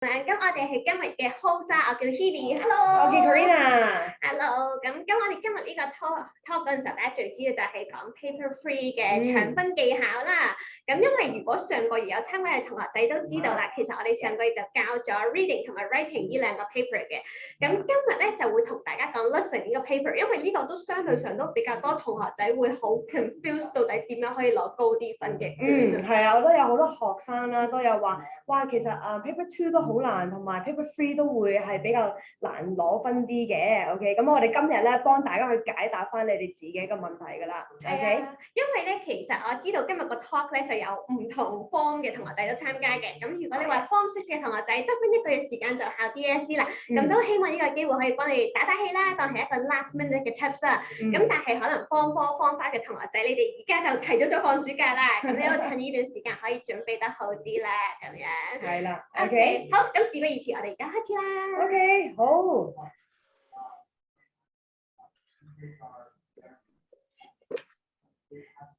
咁我哋係今日嘅 host 我叫 Hebe，Hello， 我叫 Karina，Hello。咁我哋今日呢個 talk 嗰陣時候咧，最主要就係講 paper free 嘅長分技巧啦。咁因為如果上個月有參加嘅同學仔都知道啦，其實我哋上個月就教咗 reading 同埋 writing 呢兩個 paper 嘅。咁今日咧就會同大家講 listening 呢個 paper， 因為呢個都相對上都比較多同學仔會好 confused 到底點樣可以攞高啲分嘅。係啊，我都有好多學生啦，都有話，哇，其實paper 2都好難，同埋 paper 3都會係比較難攞分啲嘅。OK， 咁我哋今日咧幫大家去解答翻你哋自己嘅問題㗎啦。OK，因為咧其實我知道今日個 talk 咧就有唔同 form 嘅同學仔都參加嘅。咁如果你話 form 6嘅同學仔得翻1個月時間就考 DSE 啦，咁都希望呢個機會可以幫你打打氣啦，當係一個 last minute 嘅 tips 啦。咁但係可能 form 4、form 5嘅同學仔，你哋而家就提早咗放暑假啦，咁你都趁呢段時間可以準備得好啲啦，咁樣。係啦。OK， 好，咁事不宜遲，我哋而家開始啦。OK， 好。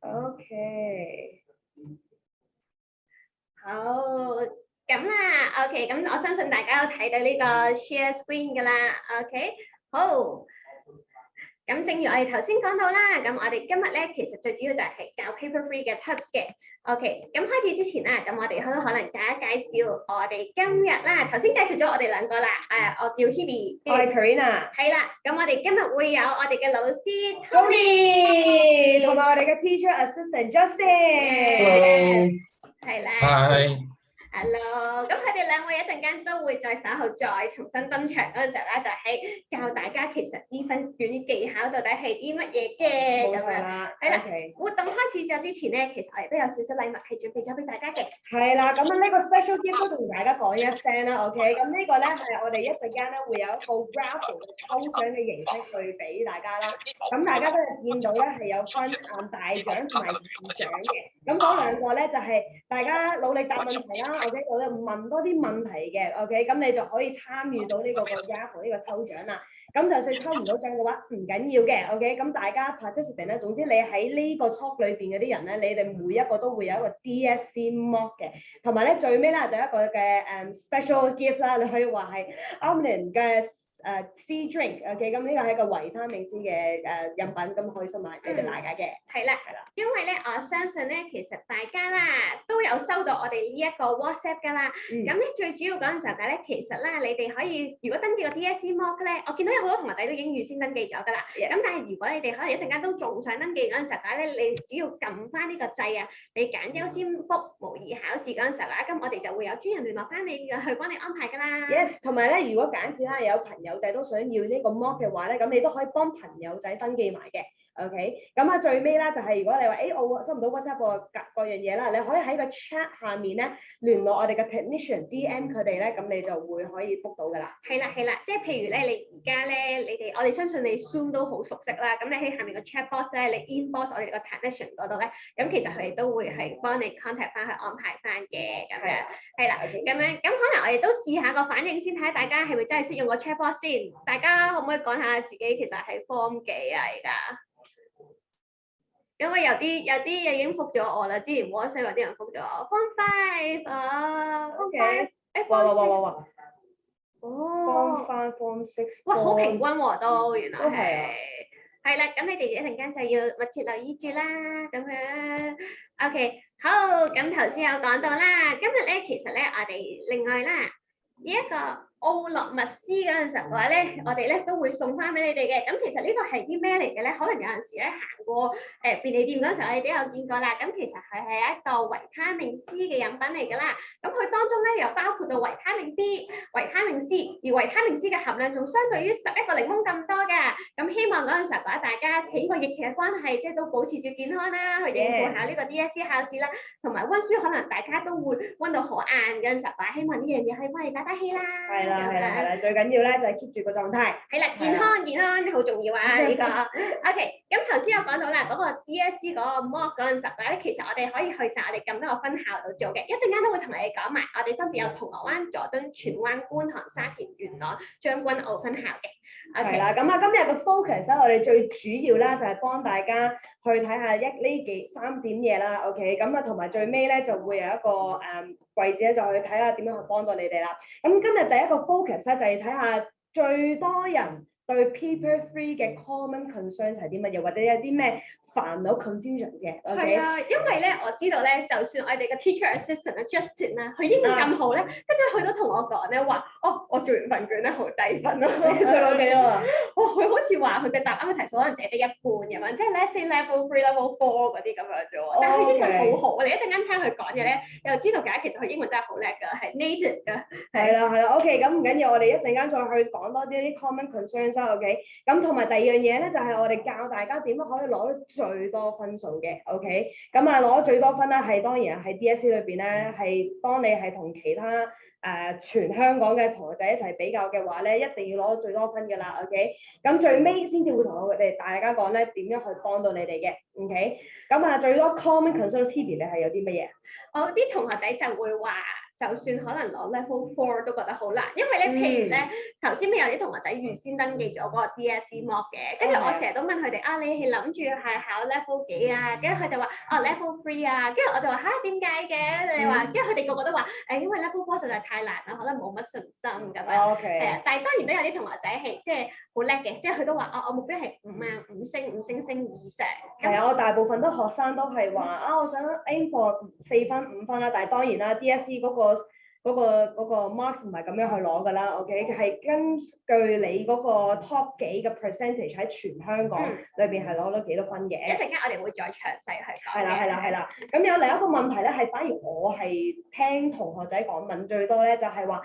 OK， 好，咁啦 ，OK， 咁我相信大家都睇到呢個 share screen 噶啦 ，OK， 好。咁正如我哋頭先講到啦，咁我哋今日咧其實最主要就係教 paper free 嘅 tips 嘅。OK， 咁開始之前啦，咁我哋都可能介紹我哋今日啦，頭先介紹咗我哋兩個啦，我叫 Hebe， 我係 Karina， 係啦，咁我哋今日會有我哋嘅老師 Tony， 同埋我哋嘅 teacher assistant Justin， 係啦。Hi。Hello， 咁佢哋兩位一陣間都會再稍後再重新登場嗰陣時候咧，就係教大家其實呢份卷技巧到底係啲乜嘢嘅咁樣。係啦，活動開始咗之前咧，其實我哋都有少少禮物係準備咗俾大家嘅。係啦，咁呢個 special gift 都同大家講一聲啦 ，OK？ 咁呢個咧係我哋一陣間咧會有一個 raffle 嘅抽獎嘅形式去俾大家啦。咁大家都係見到咧係有分大獎同埋二獎嘅。咁嗰兩個咧就係大家努力答問題啦。OK， 我哋問多啲問題嘅 ，OK， 咁你就可以參與到呢個 raffle 呢個抽獎啦。咁就算抽唔到獎嘅話，唔緊要嘅 ，OK。咁大家 participate 咧，總之你喺呢個 talk 裏邊嗰啲人咧，你哋每一個都會有一個 DSE mock 嘅，同埋咧最尾咧第一個嘅special gift 啦，你可以話係 Omnin 嘅C drink，OK， 咁呢個係一個維他命 C 嘅飲品，咁可以送埋俾大家嘅。係啦，因為咧我相信咧，其實大家啦都有收到我哋呢一個 WhatsApp 㗎啦。咁咧最主要嗰陣時候咧，其實咧你哋可以如果登記個 DSE mock 咧，我見到有好多同學仔都已經預先登記咗㗎啦。咁但係如果你哋可能一陣間都仲想登記嗰陣時候咧，你只要撳翻呢個掣啊，你揀優先 book 模擬考試嗰陣時候啦，咁我哋就會有專人聯絡翻你去幫你安排㗎啦。Yes， 同埋咧，如果揀住啦有朋友仔都想要呢個 mock 嘅話咧，咁你都可以幫朋友仔登記埋嘅。OK， 咁最尾啦就係如果你話我收唔到 WhatsApp 各樣嘢啦，你可以喺個 chat 下面咧聯絡我哋嘅 technician DM 佢哋咧，咁你就會可以 book 到㗎啦。係啦，即係譬如咧，你而家咧，我哋相信你 Zoom 都好熟悉啦。咁你喺下面個 chat box 咧，你 inbox 我哋個 technician 嗰度咧，咁其實佢哋都會係幫你 contact 翻去安排翻嘅咁樣。係啦，咁樣咁可能我哋都試下個反應先，睇下大家係咪真係識用個 chat box 先。大家可唔可以講下自己其實係 form 幾啊而家？因為有啲已經覆咗我啦，之前 WhatsApp 有啲人覆咗我 form 5啊 ，OK， 哇，哦 form 5 form 6，哇，好平均喎都，原來係啦，咁你哋一陣間就要密切留意住啦，咁樣 OK， 好，咁頭先有講到啦，今日咧其實咧我哋另外啦呢一個奧諾密斯嗰陣時候嘅話咧，我哋咧都會送翻俾你哋嘅。咁其實呢個係啲咩嚟嘅咧？可能有陣時咧行過便利店嗰陣時候，你都有見過啦。咁其實佢係一個維他命 C 嘅飲品嚟㗎啦。咁佢當中咧又包括到維他命 B、維他命 C， 而維他命 C 嘅含量仲相對於11個檸檬咁多㗎。咁希望嗰陣時候嘅話，大家喺個疫情嘅關係，即係都保持住健康啦，去應付下呢個 DSE 考試啦，同埋溫書可能大家都會溫到好晏嗰陣時候，希望呢樣嘢可以幫你打打氣啦。係啦，最緊要咧就係 keep 住個狀態。係啦，健康好重要啊！呢個 OK， 咁頭先有講到啦，嗰個 DSE 嗰個 mock 嗰陣時咧，其實我哋可以去晒我哋咁多個分校度做嘅，一陣間都會同你哋講埋，我哋分別有銅鑼灣、佐敦、荃灣、觀塘、沙田、元朗、將軍澳分校嘅。係啦，咁啊，今日嘅 focus 咧，我哋最主要啦就係幫大家去睇下3點嘢啦 ，OK， 咁啊同埋最尾咧就會有一個季節咧，就去睇下點樣去幫到你哋啦。咁今日第一個 focus 咧就係睇下最多人對 Paper 3嘅 common concerns 係啲乜嘢，或者有啲咩煩惱 confusion 嘅 ，OK？ 係啊，因為咧我知道咧，就算我哋嘅 teacher assistant 啊 Justin 啦，佢英文咁好咧，跟住佢都同我講咧話，我做完份卷咧好低分咯。佢講幾多啊？佢好似話佢嘅答啱嘅題數可能淨係得一半咁樣，即係 let's say level 3、level 4嗰啲咁樣啫喎。但係佢英文好好，我哋一陣間聽佢講嘢咧，又知道解其實佢英文真係好叻㗎，係 native 㗎。係啦，OK，咁唔緊要，我哋一陣間再去講多啲 common concerns 啦 ，OK？ 咁同埋第二樣嘢咧，就係我哋教大家點樣可以攞到最多分數嘅 ，OK？ 咁啊攞最多分啦，係當然係 DSE 裏邊咧，係當你係同其他全香港嘅同學仔一齊比較嘅話咧，一定要攞到最多分㗎啦 ，OK？ 咁最尾先至會同我哋大家講咧點樣去幫到你哋嘅 ，OK？ 咁啊最多 common concerns，Hebe 你係有啲乜嘢？我啲同學仔就會話。就算可能攞 level 4都覺得好難，因為咧，譬如咧，頭先咪有啲同學仔預先登記咗嗰個 DSE mock 嘅，跟住我成日都問佢哋你係諗住係考 level 幾啊？跟住佢哋話level 3啊，跟住我就話點解嘅？你話，因為佢哋個個都話因為 level 4實在太難啦，可能冇乜信心咁樣。係啊，但係當然都有啲同學仔係即係好叻嘅，即係佢都話我目標係5星以上。係啊，我大部分學生都係話我想 aim for 4分5分啦，但係當然啦 DSE 嗰個 marks 唔係咁樣去攞㗎啦 ，OK？ 係根據你嗰個 top 幾嘅 percentage 喺全香港裏邊係攞到幾多分嘅。一陣間我哋會再詳細去講。係啦。咁有另一個問題咧，係反而我係聽同學仔問最多咧，就係話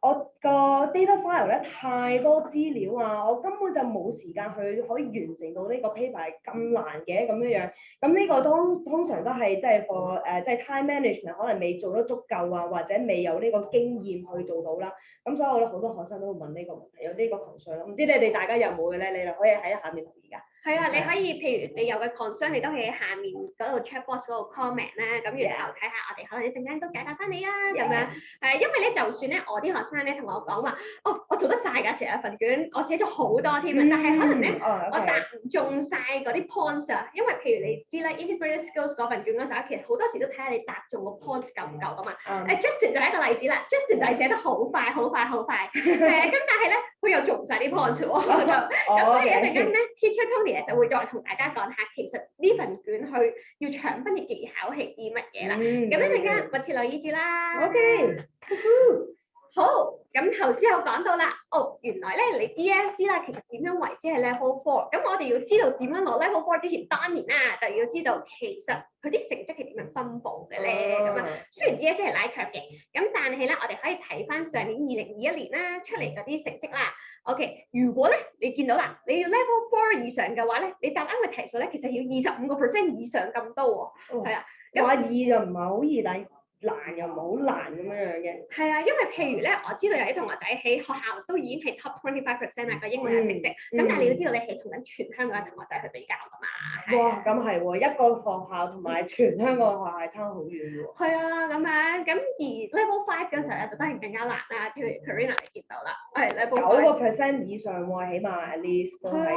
我個 data file 咧太多資料啊，我根本就冇時間去可以完成到呢個 paper 係咁難嘅咁樣。咁呢個通常都係即係即係 time management 可能未做得足夠啊，或者未有呢個經驗去做到啦。咁所以我覺得好多學生都會問呢個問題，有呢個 concern 咯。唔知你哋大家有冇嘅咧？你哋可以喺下面留意㗎。係啊，你可以譬如你有個 concern，你都可以喺下面嗰度 chat box 嗰度 comment 啦，咁然後睇下我哋可能一陣間都解答翻你啊咁樣。係因為咧，就算咧我啲學生咧同我講話，我做得晒㗎，成日份卷我寫咗好多添啊，但係可能咧我答唔中晒嗰啲 points 啊，因為譬如你知啦 integrated skills 嗰份卷嗰時候，其實好多時都睇下你答中個 points 夠唔夠㗎嘛。Justin 就係一個例子啦 ，Justin 就係寫得好快，係啊，咁但係咧佢又做唔晒啲 points 喎，咁所以一陣間咧 Teacher Tony就會再同大家講下，其實呢份卷去要搶分嘅技巧係啲乜嘢啦。咁一陣間密切留意住啦。OK， 好，咁頭先有講到啦，原來咧你 DSE 啦，其實點樣為之係 level 4？咁我哋要知道點樣攞 level 4之前，當然啦就要知道其實佢啲成績係點樣分佈嘅咧。咁啊，雖然 DSE 係拉強嘅，咁但係咧我哋可以睇翻上年2021年啦出嚟嗰啲成績啦。OK， 如果咧你見到啦，你要 level 4以上嘅話咧，你答啱嘅題數咧，其實要25% 以上咁多喎。係啊，話易就唔係好易，但係難又唔係好難咁樣嘅。係啊，因為譬如咧，我知道有啲同學仔喺學校都已經係 top 25% 啦個英文嘅成績，咁但係你要知道你係同緊全香港嘅同學仔去比較㗎嘛。哇，咁係喎，一個學校同埋全香港嘅學校係差好遠喎。係啊，咁樣咁而 level 5嗰陣時咧，就當然更加難啦。譬如 Karina 你見到啦，係 level 9% 以上喎，起碼 at least 都係。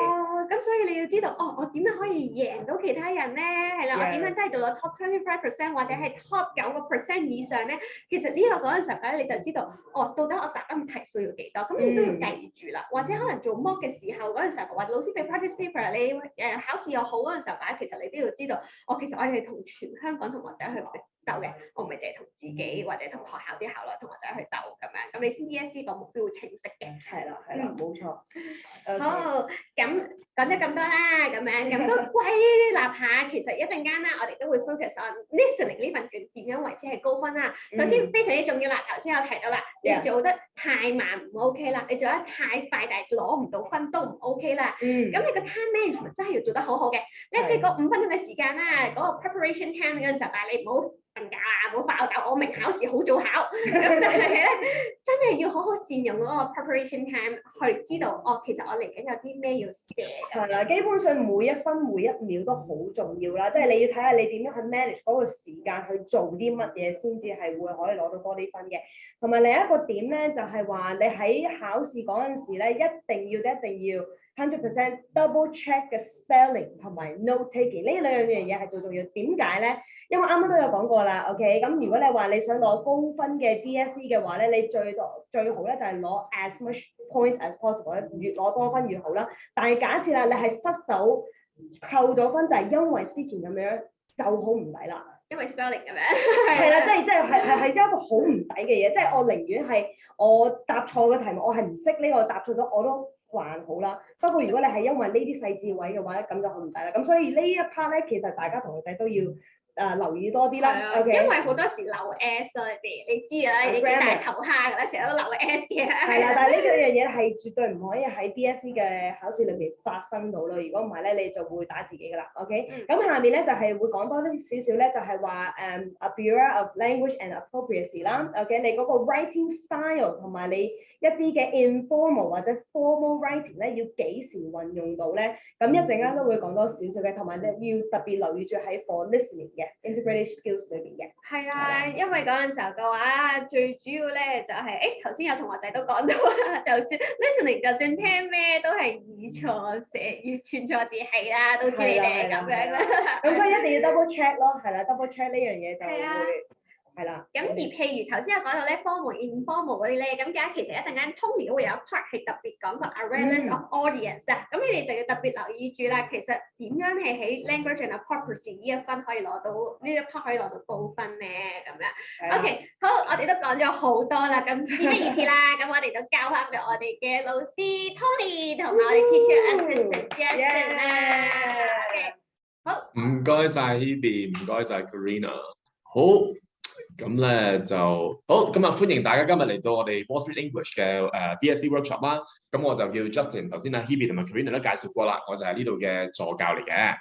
咁所以你要知道，我點樣可以贏到其他人咧？係啦，我點樣真係做到 top 25% 或者係 top 9% 以上咧？其實呢個嗰陣時候咧，你就知道，到底我答啱題數要幾多？咁你都要計住啦。或者可能做 mock 嘅時候嗰陣時候，或者老師俾 practice paper， 你考試又好嗰陣時候，其實你都要知道，其實我係同全香港同學仔去鬥嘅，我唔係淨係同自己或者同學校啲校內同學仔去鬥咁樣，咁你先 DSE 個目標會清晰嘅。係啦，冇錯。好，咁講咗咁多啦，咁樣咁都歸納下，其實一陣間啦，我哋都會 focus on listening 呢份卷點樣為之係高分啦。首先非常之重要啦，頭先有提到啦，你做得太慢唔 OK 啦，你做得太快但係攞唔到分都唔 OK 啦。咁你個 time management 真係要做得好好嘅。你試過5分鐘嘅時間啦，嗰個 preparation time 嗰陣時候，但係你唔好瞓覺啊，唔好爆，但我明考試好早考，咁但係咧真係要好好思善用嗰個 preparation time 去知道其實我嚟緊有啲咩要寫。係啦，基本上每一分每一秒都好重要啦，即係你要睇下你點樣去 manage 嗰個時間去做啲乜嘢先至係會可以攞到多啲分嘅。同埋另一個點咧，就係話你喺考試嗰陣時咧，一定要 100% double check 嘅 spelling 同埋 note taking 呢兩樣嘢係最重要。點解咧？因為啱啱都有講過啦 ，OK？ 咁如果你話你想攞高分嘅 DSE 嘅話咧，你最好咧就係攞 as much points as possible 咧，越攞多分越好啦。但係假設啦，你係失手扣咗分，就係因為 speaking 咁樣，就好唔抵啦。因為 spelling 咁樣。係啦，即係一個好唔抵嘅嘢，即係我寧願係我答錯嘅題目，我係唔識呢個答錯咗我都還好啦。不過如果你係因為呢啲細節位嘅話咧，咁就好唔抵啦。咁所以呢一 part 咧，其實大家同學仔都要留意多啲啦。OK， 因為好多時漏 S 咯，你知啦，你大頭蝦㗎啦，成日都漏 S 嘅。係啦，但係呢兩樣嘢係絕對唔可以喺 DSE 嘅考試裏邊發生到咯。如果唔係咧，你就會打自己㗎啦。OK，咁下面咧就係會講多啲少少咧，就係話Bureau of Language and Appropriacy 啦。OK， 你嗰個 writing style 同埋你一啲嘅 informal 或者 formal writing 咧，要幾時運用到咧？咁一陣間都會講多少少嘅，同埋咧要特別留意住喺 for listening 嘅 integrated skills 裏邊嘅。係啊，因為嗰陣時候嘅話，最主要咧就係頭先有同學仔都講到啦，就算 listening 就算聽咩都係語錯寫語串錯字係啦，都知你哋係咁樣啦。咁所以一定要 double check 咯，係啦 double check 呢樣嘢就會。係啦，咁而譬如頭先有講到咧 formal、informal 嗰啲咧，咁而家其實一陣間 Tony 都會有一 part 係特別講個 Awareness of Audience 啊，咁你哋就要特別留意住啦。其實點樣係喺 Language and Appropriacy 呢一分可以攞到呢一 part 可以攞到高分咧？咁樣 OK， 好，我哋都講咗好多啦，咁事不宜遲啦，咁我哋就交翻俾我哋嘅老師 Tony 同埋我哋 Teacher Assistant Justin 啦。OK， 好，唔該晒 Hebe， 唔該晒 Karina， 好。咁咧就好，咁啊歡迎大家今日嚟到我哋 Wall Street English 嘅DSE workshop 啦。咁我就叫 Justin， 頭先阿 Hebe 同埋 Karina 都介紹過啦，我就係呢度嘅助教嚟嘅。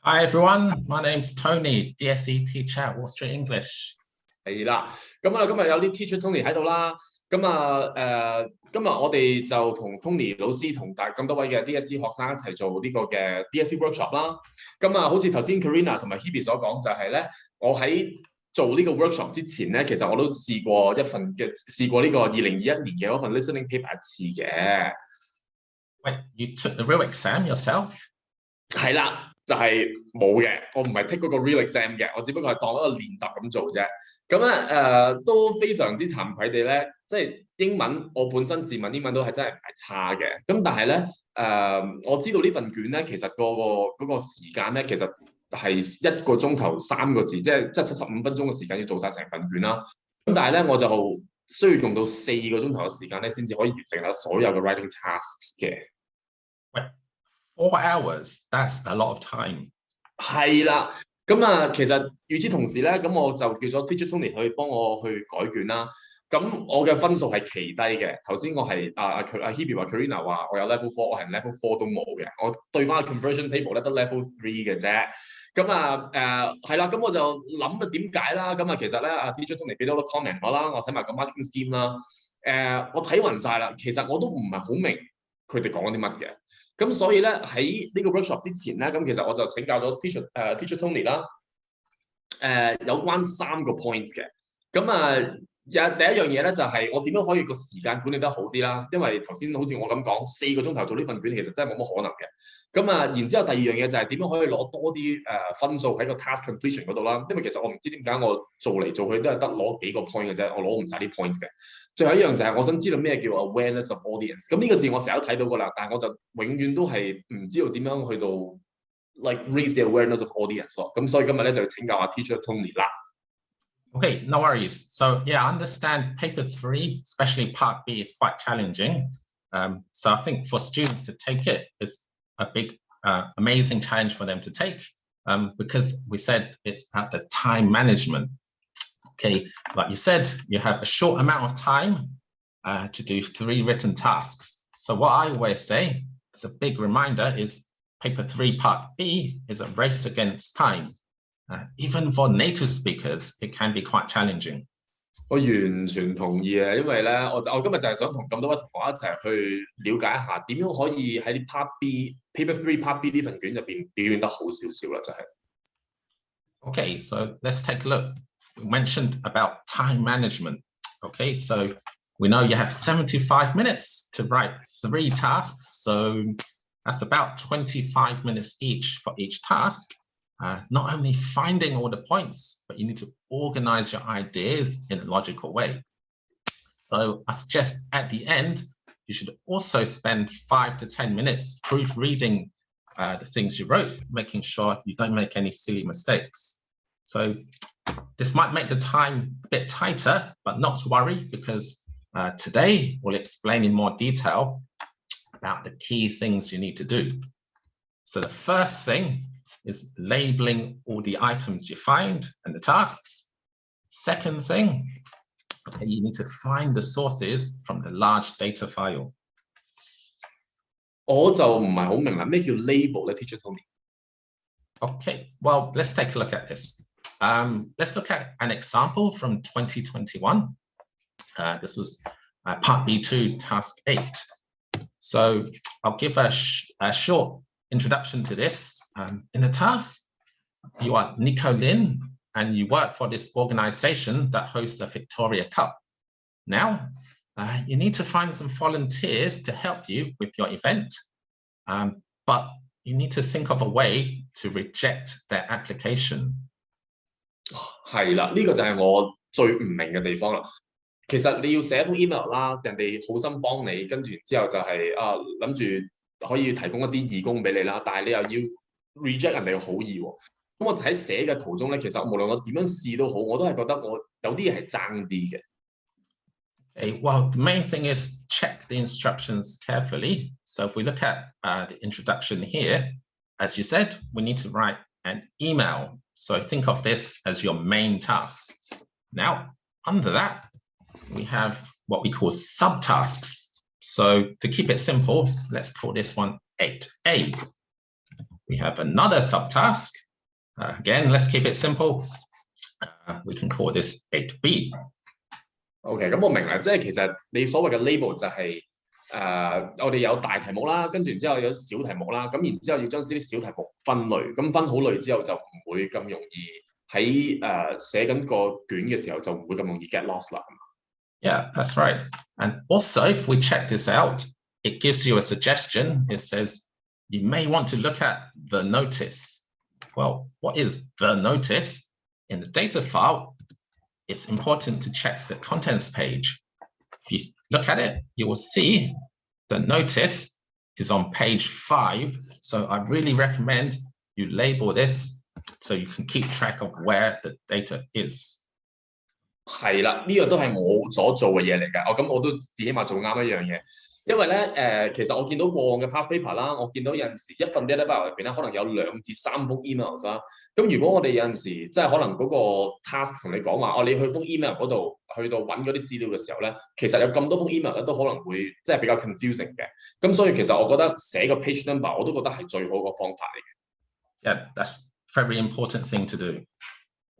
Hi everyone, my name's Tony, DSE teacher at Wall Street English。係啦，咁啊今日有啲 teacher Tony 喺度啦。咁啊今日我哋就同 Tony 老師同咁多位嘅 DSE 學生一齊做呢個嘅 DSE workshop 啦。咁啊好似頭先 Karina 同埋 Hebe 所講，就係咧我喺做呢個 workshop 之前咧，其實我都試過呢個2021年嘅嗰份 listening paper 一次嘅。喂 ，you took the real exam yourself？ 係啦，就係冇嘅，我唔係 take 嗰個 real exam 嘅，我只不過係當一個練習咁做啫。咁咧都非常之慚愧地咧，即係英文我本身自問英文都係真係唔係差嘅。咁但係咧我知道呢份卷咧，其實嗰個時間咧，其實係1個鐘頭3個字，即係75分鐘嘅時間要做晒成份卷啦。咁但係咧，我就需要用到4個鐘頭嘅時間咧，先至可以完成晒所有嘅 writing tasks 嘅。喂，4 hours， that's a lot of time。係啦，咁啊，其實與此同時咧，咁我就叫咗 Teacher Tony 去幫我去改卷啦。咁我嘅分數係奇低嘅。頭先我係Hebe 話 Karina 話我有 level 4，我係 level 4都冇嘅。我對翻個 conversion table 咧得 level 3嘅啫。咁係啦，咁我就諗點解啦。咁其實咧Teacher Tony 俾咗個 comment 我啦，我睇埋個 marking scheme 啦。我睇勻晒啦，其實我都唔係好明佢哋講緊啲乜嘅。咁所以咧喺呢個 workshop 之前咧，咁其實我就請教咗 Teacher Tony 啦。有關3個 points 嘅。咁第一樣嘢咧就係我點樣可以個時間管理得好啲啦，因為頭先好似我咁講4個鐘頭做呢份卷其實真係冇乜可能嘅。咁然之後第二樣嘢就係點樣可以攞多啲分數喺個 task completion 嗰度啦，因為其實我唔知點解我做嚟做去都係得攞幾個 point 嘅啫，我攞唔晒啲 point 嘅。最後一樣就係我想知道咩叫 Awareness of Audience， 咁呢個字我成日都睇到㗎啦，但係我就永遠都係唔知道點樣去到 like raise the awareness of audience 咯。咁所以今日咧就請教下 Teacher Tony 啦。Okay, no worries. So yeah, I understand paper 3, especially part B, is quite challenging. So I think for students to take it is a big, amazing challenge for them to take, because we said it's about the time management. Okay, like you said, you have a short amount of time to do 3 written tasks. So what I always say, as a big reminder, is paper 3 part B is a race against time. Even for native speakers, it can be quite challenging. 我完全同意啊，因為咧，我今日就係想同咁多位同學一齊去了解一下點樣可以喺啲 Part B Paper 3 Part B 呢份卷入邊表現得好少少啦，就係。Okay, so let's take a look. We mentioned about time management. Okay, so we know you have 75 minutes to write 3 tasks, so that's about 25 minutes each for each task. Not only finding all the points, but you need to organize your ideas in a logical way. So I suggest at the end, you should also spend 5 to 10 minutes proofreading the things you wrote, making sure you don't make any silly mistakes. So this might make the time a bit tighter, but not to worry, because today we'll explain in more detail about the key things you need to do. So the first thing is labeling all the items you find and the tasks. Second thing, okay, you need to find the sources from the large data file. 我就唔係好明啦，咩叫 label 咧 ，Teacher Tony？ Okay, well, let's take a look at this. Let's look at an example from 2021. This was Part B2, Task 8. So I'll give a short introduction to this. In the task, you are Nico Lin, and you work for this organization that hosts the Victoria Cup. Now, you need to find some volunteers to help you with your event, but you need to think of a way to reject their application. 係啦，呢個就係我最唔明嘅地方啦。其實你要寫封 email 啦，人哋好心幫你，跟住之後就係諗住可以提供一啲義工俾你啦，但係你又要 reject 人哋嘅好意喎。咁我喺寫嘅途中咧，其實無論我點樣試都好，我都係覺得我有啲嘢係爭啲嘅。Okay, well, the main thing is check the instructions carefully. So if we look at the introduction here, as you said, we need to write an email. So think of this as your main task. Now, under that, we have what we call subtasks. So to keep it simple, let's call this one 8A. We have another subtask. Again, let's keep it simple. We can call this 8B. OK， 咁我明啦，即係其實你所謂嘅 label 就係我哋有大題目啦，跟住之後有小題目啦，咁然之後要將呢啲小題目分類，咁分好類之後就唔會咁容易喺寫緊個卷嘅時候就唔會咁容易 get lost 啦。Yeah, that's right. And also, if we check this out, it gives you a suggestion. It says you may want to look at the notice. Well, what is the notice? In the data file, it's important to check the contents page. If you look at it, you will see the notice is on page 5. So I really recommend you label this so you can keep track of where the data is. 係啦，呢個都係我所做嘅嘢嚟㗎。咁我都至起碼做啱一樣嘢，因為咧其實我見到過往嘅 past paper 啦，我見到有陣時一份 data file 入邊咧，可能有2至3封 emails 啦。咁如果我哋有陣時即係可能嗰個 task 同你講話，你去封 email 嗰度去到揾嗰啲資料嘅時候咧，其實有咁多封 email 咧都可能會即係比較 confusing 嘅。咁所以其實我覺得寫個 page number 我都覺得係最好個方法嚟嘅。Yeah, that's a very important thing to do.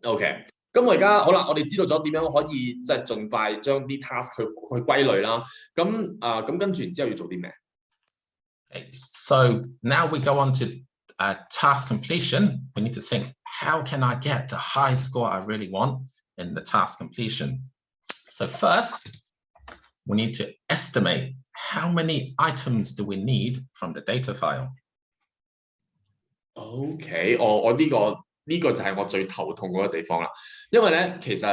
OK。咁我而家好啦，我哋知道咗點樣可以即係盡快將啲 task 去歸類啦。咁跟住然之後要做啲咩？ Okay, so now we go on to task completion. We need to think, how can I get the high score I really want in the task completion? So first, we need to estimate how many items do we need from the data file. OK， 我呢個就係我最頭痛嗰個地方啦，因為咧其實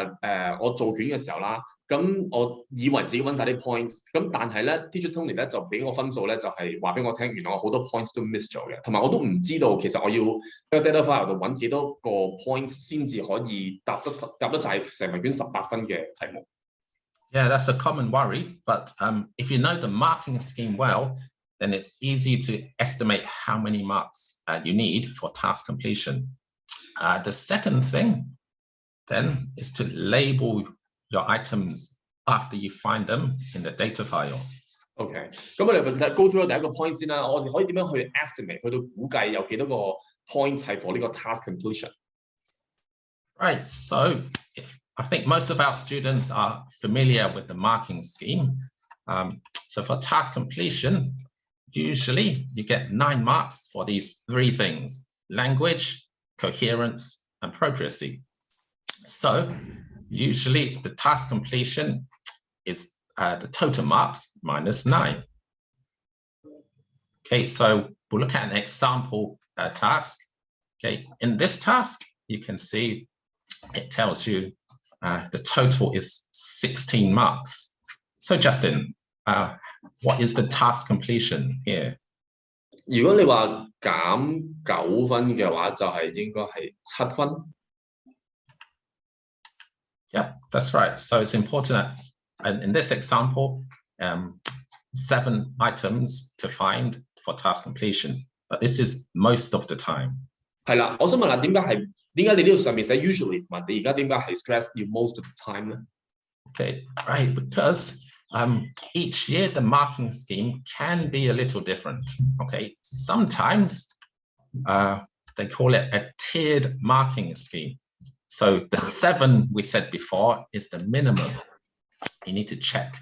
我做卷嘅時候啦，咁我以為自己揾晒啲 points， 咁但係咧 Teacher Tony 咧就俾我分數咧就係話俾我聽，原來我好多 points 都 miss 咗嘅，同埋我都唔知道其實我要喺個 data file 度揾幾多個 points 先至可以答得晒成份卷18分嘅題目。Yeah, that's a common worry, but if you know the marking scheme well, then it's easy to estimate how many marks you need for task completion. The second thing then is to label your items after you find them in the data file. OK， 咁我哋 go through 第一個 point 先啦。我哋可以點樣去 estimate 去到估計有幾多個 point 係 for 呢個 task completion？ Right, so I think most of our students are familiar with the marking scheme. So for task completion, usually you get 9 marks for these 3 things: language, coherence, and progressy. So usually the task completion is the total marks minus 9. Okay, so we'll look at an example task. Okay, in this task, you can see it tells you the total is 16 marks. So Justin, what is the task completion here? 如果你話減9分嘅話，就係應該係7分。Yeah, that's right. So it's important that in this example, 7 items to find for task completion, but this is most of the time. 係啦，我想問下點解你呢度上面寫 usually 同埋你而家點解係 stress 要 most of the time 咧 Okay, right, because each year the marking scheme can be a little different. Okay, sometimes they call it a tiered marking scheme. So the 7 we said before is the minimum. You need to check.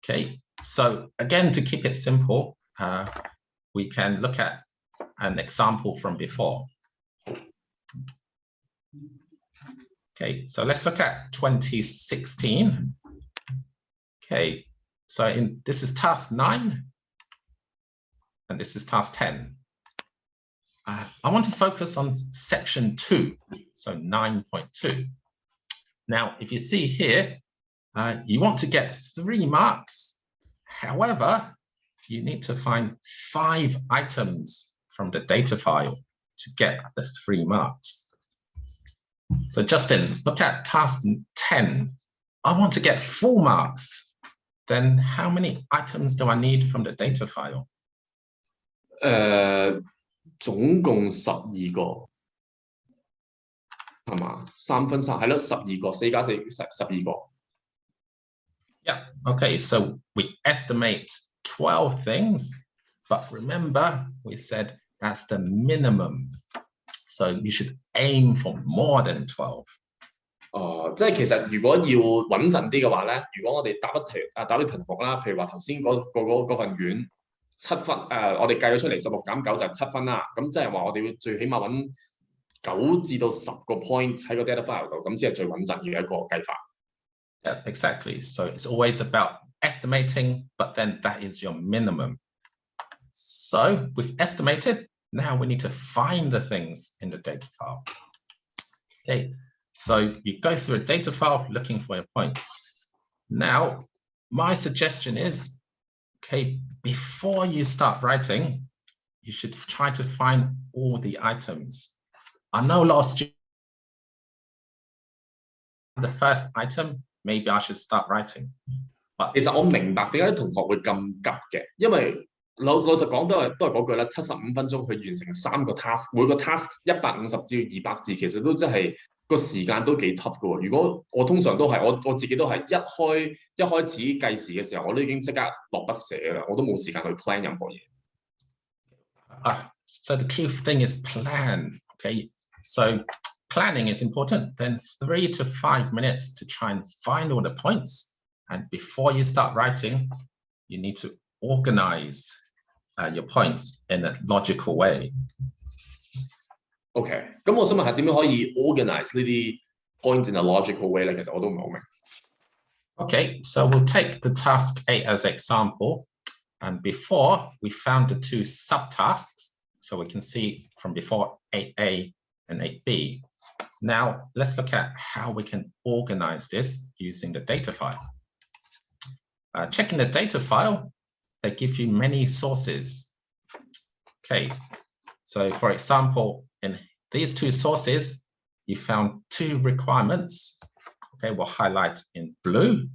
Okay, so again, to keep it simple, we can look at an example from before. Okay, so let's look at 2016. Okay, so this is task 9, and this is task 10. I want to focus on section 2, so 9.2. Now, if you see here, you want to get 3 marks. However, you need to find 5 items from the data file to get the 3 marks. So Justin, look at task 10. I want to get 4 marks. Then how many items do I need from the data file? 總共12個，係嘛？3分3係咯，12個，4加4 12個。Yeah. Okay. So we estimate 12 things, but remember we said that's the minimum. So you should aim for more than 12. 即係其實如果要穩陣啲嘅話咧，如果我哋答啲題目啦，譬如話頭先嗰份卷7分，我哋計咗出嚟16減9就係7分啦。咁即係話我哋要最起碼揾9至到10個 point 喺個 data file 度，咁先係最穩陣嘅一個計法。Yeah, exactly. So it's always about estimating, but then that is your minimum. So we've estimated. Now we need to find the things in the data file. Okay, so you go through a data file looking for your points. Now, my suggestion is, okay, before you start writing, you should try to find all the items. I know last year, the first item, maybe I should start writing. But 其實我明白點解啲同學會咁急嘅，因為老實講都係嗰句啦，75分鐘去完成3個 task， 每個 task 150至200字，其實都真係個時間都幾 tough 嘅喎。如果我通常都係我自己都係一開始計時嘅時候，我都已經即刻落筆寫啦，我都冇時間去 plan 任何嘢。So the key thing is plan. Okay, so planning is important. Then 3 to 5 minutes to try and find all the points. And before you start writing, you need to organize your points in a logical way. OK， 咁我想問下點樣可以 organize 呢啲 points in a logical way 咧？其實我都唔係好明。Okay, so we'll take the task 8 as example. And before we found the 2 subtasks, so we can see from before 8A and 8B. Now let's look at how we can organize this using the data file. Checking the data file, they give you many sources. Okay, so for example, in these 2 sources, you found 2 requirements. Okay, we'll highlight in blue.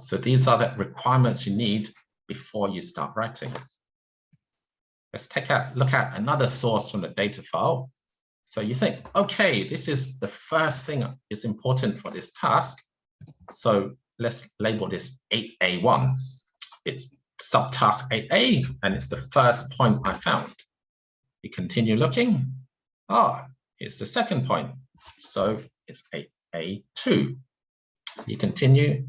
So these are the requirements you need before you start writing. Let's take a look at another source from the data file. So you think, okay, this is the first thing is important for this task. So let's label this 8A1. It's subtask 8A, and it's the first point I found. We continue looking. Here's the second point. So is 8A2. You continue.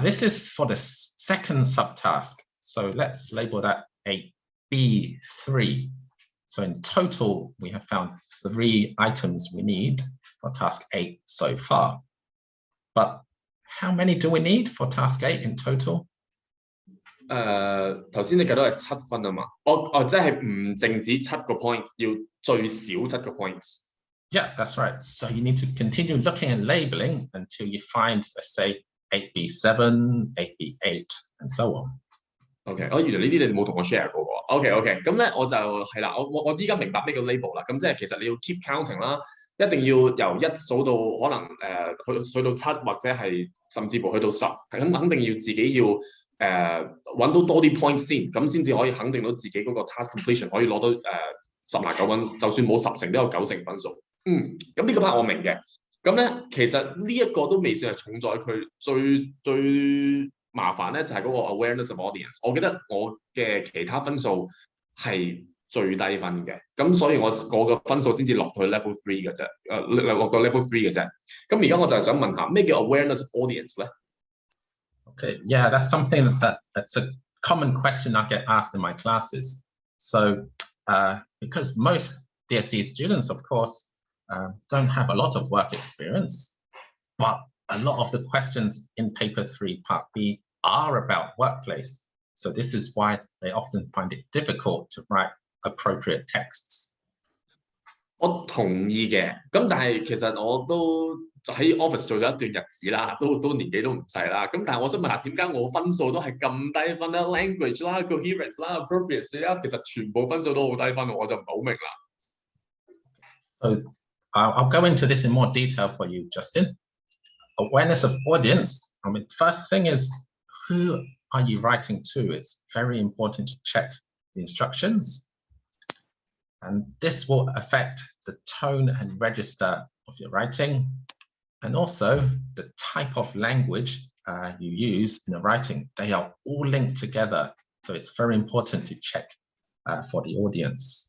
This is for the second subtask. So let's label that 8B3. So in total, we have found 3 items we need for task 8 so far. But how many do we need for task 8 in total? 頭先你計到係7分啊嘛，即係唔淨止7個 points， 要最少7個 points。Yeah, that's right. So you need to continue looking and labeling until you find, let's say, 8B7, 8B8, and so on. OK， 原來呢啲你冇同我 share 過喎。OK， 咁咧我就係啦，我依家明白咩叫 label 啦。咁即係其實你要 keep counting 啦，一定要由1數到可能去到7，或者係甚至乎去到10，咁肯定要自己要揾到多啲 point 先，咁先至可以肯定到自己嗰個 task completion 可以攞到10拿9分，就算冇10成都有9成分數。咁呢個 part 我明嘅。咁咧其實呢一個都未算係重在佢最麻煩咧，就係嗰個 awareness of audience。我記得我嘅其他分數係最低分嘅，咁所以我個分數先至落去 level 3嘅啫，落到 level 3嘅啫。咁而家我就係想問下咩叫 awareness of audience 咧？ Okay, yeah, that's something that's a common question I get asked in my classes. So, because most DSE students, of course, don't have a lot of work experience, but a lot of the questions in paper 3 part B are about workplace. So this is why they often find it difficult to write appropriate texts. 我同意嘅，咁但係其實我都喺 office 做咗一段日子啦，都年紀都唔細啦。咁但係我想問下，點解我分數都係咁低分咧 ？language 啦、coherence 啦、appropriacy 啦，其實全部分數都好低分，我就唔係好明啦。So I'll go into this in more detail for you, Justin. Awareness of audience. I mean, first thing is, who are you writing to? It's very important to check the instructions. And this will affect the tone and register of your writing, and also the type of language you use in the writing. They are all linked together. So it's very important to check for the audience.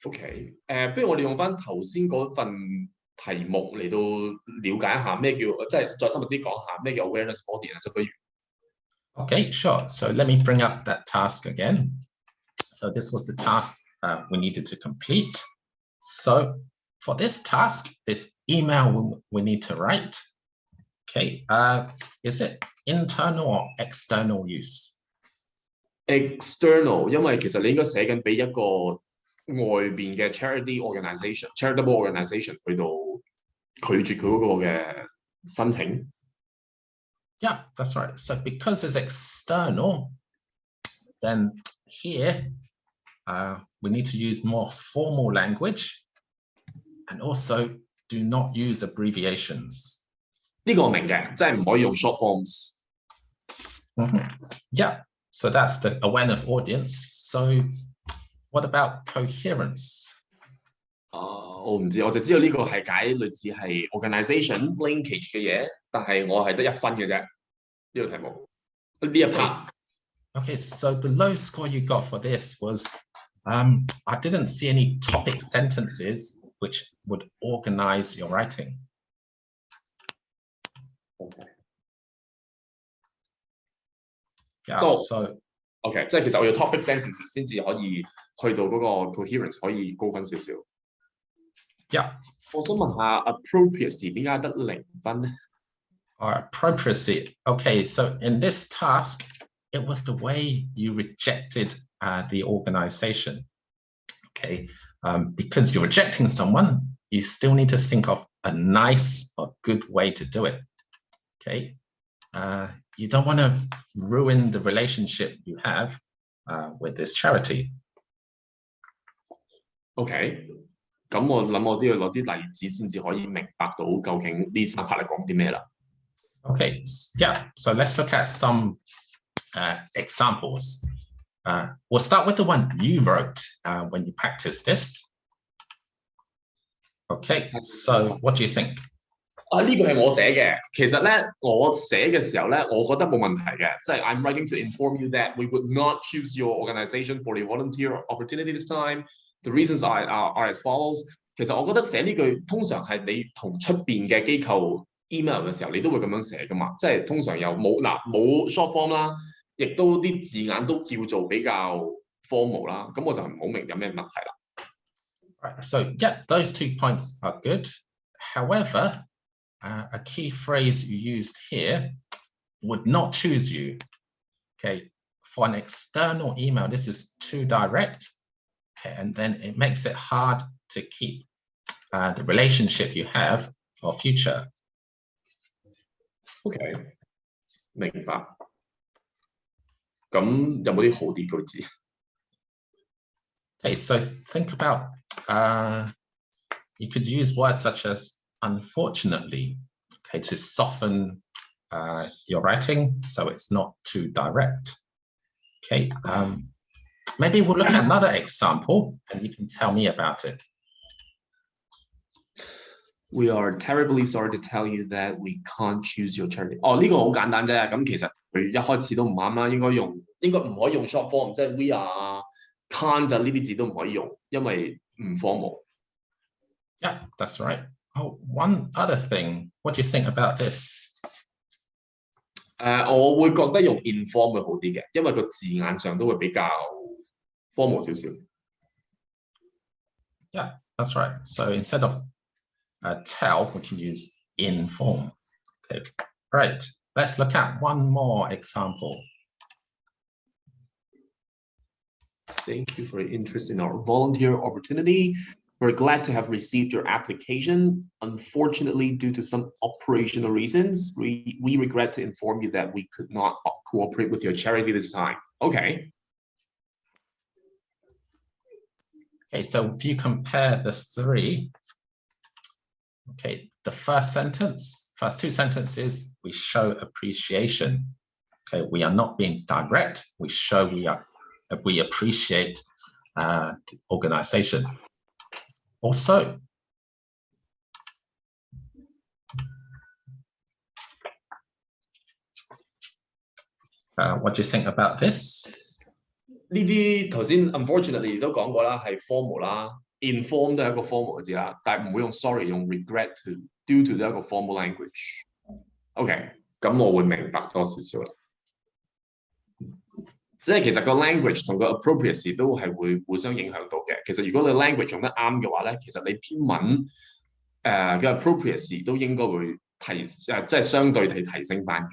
OK， 不如我哋用翻頭先嗰份題目嚟到了解一下咩叫，即係再深入啲講下咩叫 awareness of audience 不如。Okay, sure. So let me bring up that task again. So this was the task we needed to complete. So for this task, this email we need to write. Okay, is it internal or external use? External， 因為其實你應該寫緊俾一個外邊嘅 charitable organisation 去到拒絕佢嗰個嘅申請。Yeah, that's right. So because it's external, then here we need to use more formal language, and also do not use abbreviations. 呢個我明嘅，即係唔可以用 short forms。Yeah, so that's the awareness of audience. So what about coherence? 我唔知，我就知道呢個係解類似係 organisation linkage 嘅嘢，但係我係得1分嘅啫，呢個題目呢一 part。Okay, so the low score you got for this was I didn't see any topic sentences which would organize your writing. Okay. Yeah, so OK， 即係其實我要 topic sentences 先至可以去到嗰個 coherence 可以高分少少。Yeah. 我想問下 appropriacy 點解得0分呢？ Appropriacy. Okay, so in this task, it was the way you rejected the organization. Okay, because you're rejecting someone, you still need to think of a nice or good way to do it. Okay, you don't want to ruin the relationship you have with this charity. OK， 咁我諗我都要攞啲例子先至可以明白到究竟呢3 part 嚟講啲咩啦。Okay, yeah, so let's look at some examples. We'll start with the one you wrote when you practiced this. Okay, so what do you think? 呢個係我寫嘅，其實咧我寫嘅時候咧，我覺得冇問題嘅，即係 I'm writing to inform you that we would not choose your organization for the volunteer opportunity this time. The reasons are as follows. 其實我覺得寫呢句通常係你同出邊嘅機構 email 嘅時候，你都會咁樣寫噶嘛。即係通常又冇short form 啦，亦都啲字眼都叫做比較 formal 啦。咁我就唔好明有咩問題啦。Right. So yeah, those 2 points are good. However, a key phrase you used here would not choose you. Okay, for an external email, this is too direct, okay, and then it makes it hard to keep the relationship you have for future. OK， 明白。咁有冇啲好啲句子？ Okay, so think about, you could use words such as unfortunately, okay, to soften your writing so it's not too direct. Okay, maybe we'll look at another example and you can tell me about it. We are terribly sorry to tell you that we can't choose your charity。哦，呢個好簡單啫。咁其實佢一開始都唔啱啦，應該唔可以用 short form， 即係 we are can't 就呢啲字都唔可以用，因為唔 formal。Yeah, that's right. Oh, one other thing, what do you think about this? 我會覺得用 inform 會好啲嘅，因為個字眼上都會比較 formal 少少。Yeah, that's right. So instead of tell, we can use inform. Okay, right. Let's look at one more example. Thank you for your interest in our volunteer opportunity. We're glad to have received your application. Unfortunately, due to some operational reasons, we regret to inform you that we could not cooperate with your charity this time. Okay. Okay, so if you compare the three, okay, the first two sentences, we show appreciation. Okay, we are not being direct. We show we appreciate the organization. Also, what do you think about this? 呢啲頭先 unfortunately 都講過啦，係 formal 啦 ，inform 都係一個 formal 嘅字啦，但係唔會用 sorry， 用 regret to due to 都係一個 formal language。OK， 咁我會明白多少少啦。即係其實個 language 同個 appropriacy 都係會互相影響到嘅。其實如果你 language 用得啱嘅話咧，其實你篇文嘅 appropriacy 都應該會即係相對地提升翻嘅。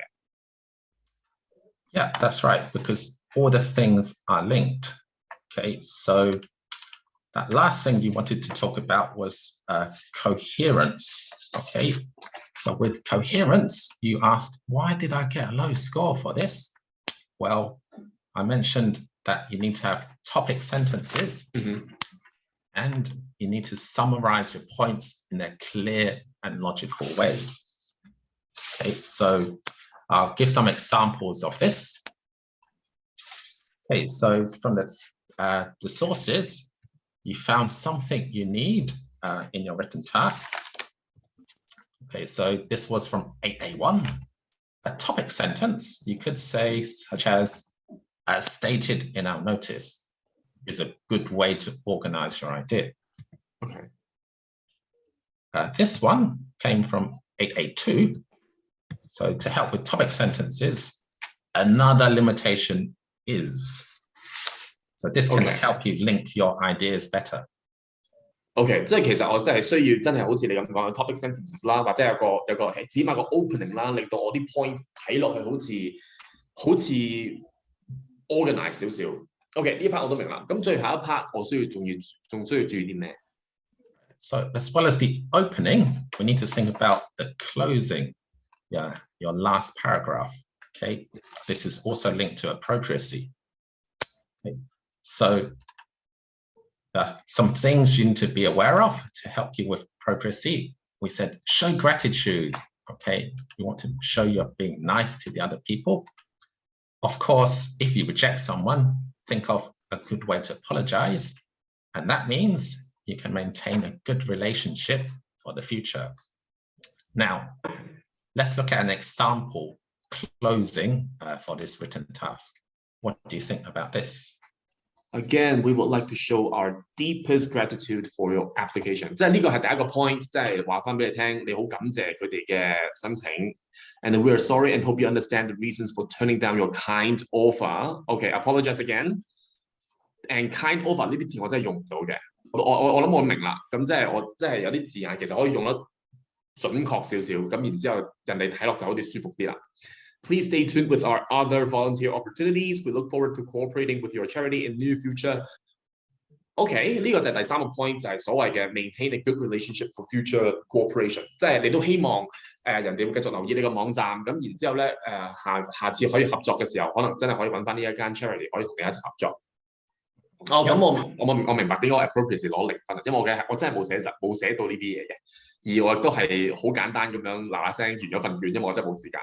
Yeah, that's right, because all the things are linked. Okay, so that last thing you wanted to talk about was coherence. Okay, so with coherence, you asked, why did I get a low score for this? Well, I mentioned that you need to have topic sentences and you need to summarize your points in a clear and logical way. Okay, so I'll give some examples of this. Okay, so from the sources, you found something you need in your written task. Okay, so this was from 8A1. A topic sentence, you could say, such as stated in our notice, is a good way to organize your idea. Okay. This one came from 8A2. So to help with topic sentences, another limitation is. So this can help you link your ideas better. OK， 即係其實我真係需要真係好似你咁講嘅 topic sentences 啦，或者有個起碼個 opening 啦，令到我啲 point 睇落去好似 organize 少少。OK， 呢 part 我都明啦。咁最後一 part 我仲需要注意啲咩？ So as well as the opening, we need to think about the closing. Yeah, your last paragraph. Okay, this is also linked to appropriacy. Okay. So some things you need to be aware of to help you with appropriacy. We said show gratitude. Okay, you want to show you're being nice to the other people. Of course, if you reject someone, think of a good way to apologize, and that means you can maintain a good relationship for the future. Now, let's look at an example closing for this written task. What do you think about this? Again, we would like to show our deepest gratitude for your application. 即係呢個係第一個 point， 即係話翻俾你聽，你好感謝佢哋嘅申請。And we are sorry and hope you understand the reasons for turning down your kind offer. Okay, apologize again. And kind offer 呢啲字我真係用唔到嘅。我諗我明啦。咁即係我即係有啲字眼其實可以用得準確少少。咁然之後人哋睇落就好似舒服啲啦。Please stay tuned with our other volunteer opportunities. We look forward to cooperating with your charity in near future. OK， 呢個就係第三個 point， 就係所謂嘅 maintain a good relationship for future cooperation。即係你都希望人哋會繼續留意你個網站，咁然之後咧下次可以合作嘅時候，可能真係可以揾翻呢一間 charity 可以同你一齊合作。咁我明白點解 appropriate 攞0分啦，因為我真係冇寫到呢啲嘢嘅，而我亦都係好簡單咁樣嗱嗱聲完咗份卷，因為我真係冇時間。